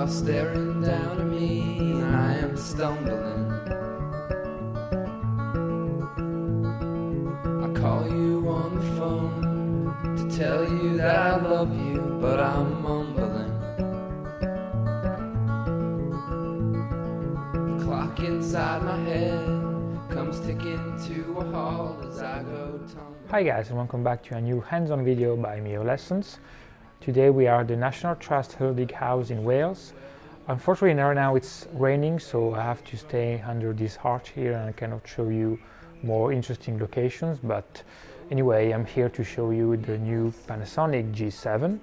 staring down at me, and I am stumbling. I call you on the phone to tell you that I love you, but I'm mumbling. The clock inside my head comes ticking to a halt as I go tumbling. Hi guys, and welcome back to a new hands-on video by Mio Lessons. Today we are at the National Trust Heritage House in Wales. Unfortunately right now it's raining, so I have to stay under this arch here and I cannot show you more interesting locations, but anyway, I'm here to show you the new Panasonic G7.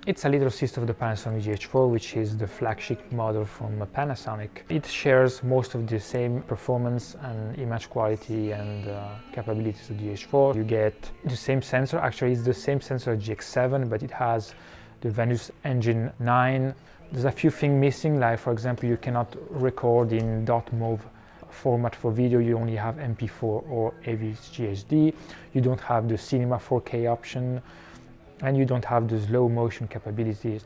It's a little sister of the Panasonic GH4, which is the flagship model from Panasonic. It shares most of the same performance and image quality and capabilities of the GH4. You get the same sensor, actually it's the same sensor as GX7, but it has the Venus Engine 9. There's a few things missing, like for example, you cannot record in .mov format for video, you only have MP4 or AVGHD. You don't have the Cinema 4K option, and you don't have the slow motion capabilities.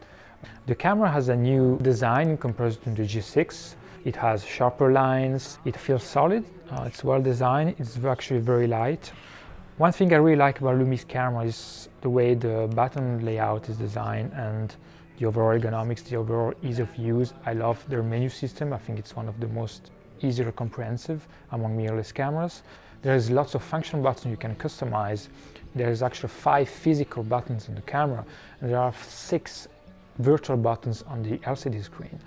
The camera has a new design in comparison to the G6. It has sharper lines, it feels solid, it's well designed, it's actually very light. One thing I really like about Lumix camera is the way the button layout is designed and the overall ergonomics, the overall ease of use. I love their menu system. I think it's one of the most easier comprehensive among mirrorless cameras. There's lots of function buttons you can customize. There's actually 5 physical buttons on the camera, and there are 6 virtual buttons on the LCD screen.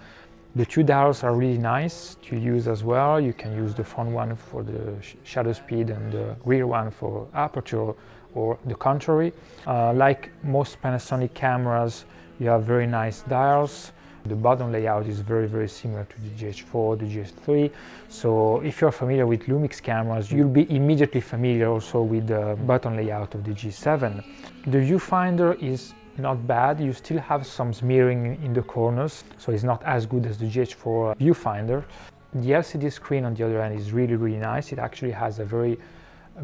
The 2 dials are really nice to use as well. You can use the front one for the shutter speed and the rear one for aperture, or the contrary. Like most Panasonic cameras, you have very nice dials. The button layout is very similar to the GH4, the GH3. So if you're familiar with Lumix cameras, you'll be immediately familiar also with the button layout of the G7. The viewfinder is not bad. You still have some smearing in the corners, so it's not as good as the GH4 viewfinder. The LCD screen on the other hand is really nice. It actually has a very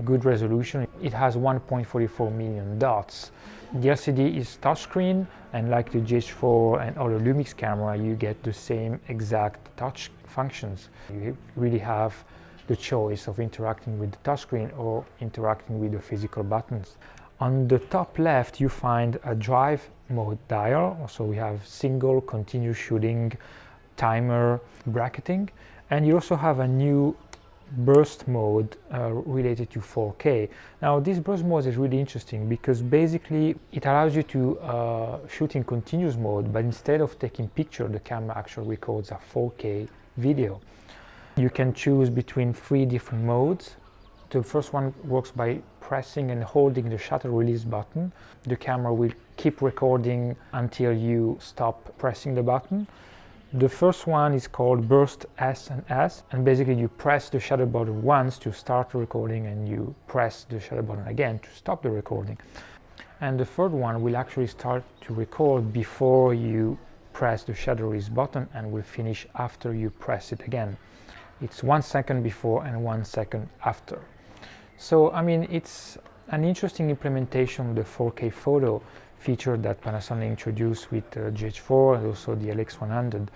good resolution. It has 1.44 million dots. The LCD is touchscreen, and like the GH4 and other Lumix camera, you get the same exact touch functions. You really have the choice of interacting with the touchscreen or interacting with the physical buttons. On the top left, you find a drive mode dial. So we have single, continuous shooting, timer, bracketing, and you also have a new burst mode related to 4K. Now this burst mode is really interesting because basically it allows you to shoot in continuous mode, but instead of taking picture, the camera actually records a 4K video. You can choose between 3 different modes. The first one works by pressing and holding the shutter release button. The camera will keep recording until you stop pressing the button. The first one is called Burst S and S, and basically you press the shutter button once to start the recording and you press the shutter button again to stop the recording. And the third one will actually start to record before you press the shutter release button and will finish after you press it again. It's 1 second before and 1 second after. So I mean, it's an interesting implementation of the 4K photo feature that Panasonic introduced with GH4 and also the LX100.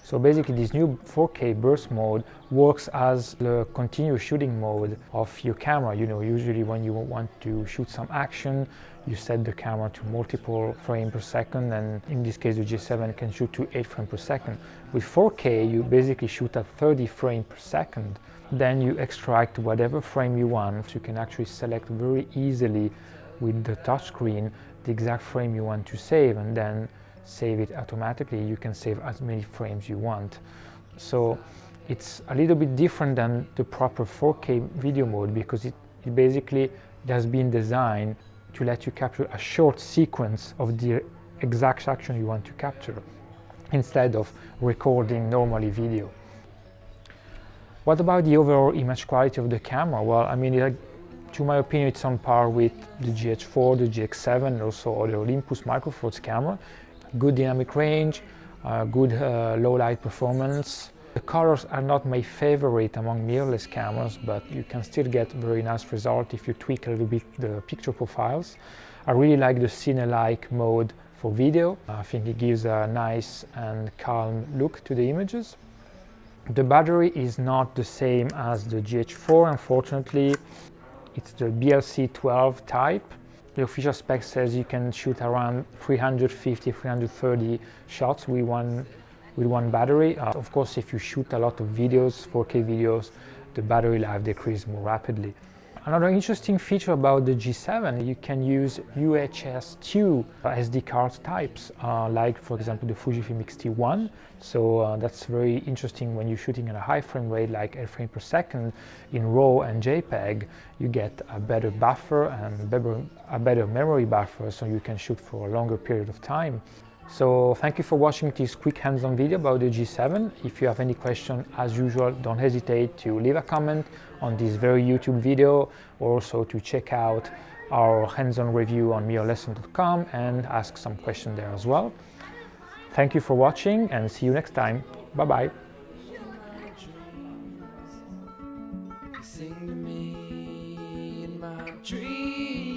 So basically this new 4K burst mode works as the continuous shooting mode of your camera. You know, usually when you want to shoot some action, you set the camera to multiple frames per second, and in this case the G7 can shoot to 8 frames per second. With 4K you basically shoot at 30 frames per second. Then you extract whatever frame you want. So you can actually select very easily with the touchscreen the exact frame you want to save, and then save it automatically. You can save as many frames you want. So it's a little bit different than the proper 4K video mode because it basically has been designed to let you capture a short sequence of the exact action you want to capture instead of recording normally video. What about the overall image quality of the camera? Well, I mean, to my opinion, it's on par with the GH4, the GX7, and also the Olympus Micro Four Thirds camera. Good dynamic range, good low light performance. The colors are not my favorite among mirrorless cameras, but you can still get very nice result if you tweak a little bit the picture profiles. I really like the cine-like mode for video. I think it gives a nice and calm look to the images. The battery is not the same as the GH4, unfortunately. It's the BLC12 type. The official spec says you can shoot around 350, 330 shots with one battery. Of course, if you shoot a lot of videos, 4K videos, the battery life decreases more rapidly. Another interesting feature about the G7, you can use UHS 2 SD card types, like for example the Fujifilm X-T1. So that's very interesting when you're shooting at a high frame rate like 8 frames per second in RAW and JPEG. You get a better buffer and a better memory buffer, so you can shoot for a longer period of time. So thank you for watching this quick hands-on video about the G7. If you have any question, as usual, don't hesitate to leave a comment on this very YouTube video, or also to check out our hands-on review on mirrorlessons.com and ask some questions there as well. Thank you for watching and see you next time. Bye-bye. Sing to me in my dreams.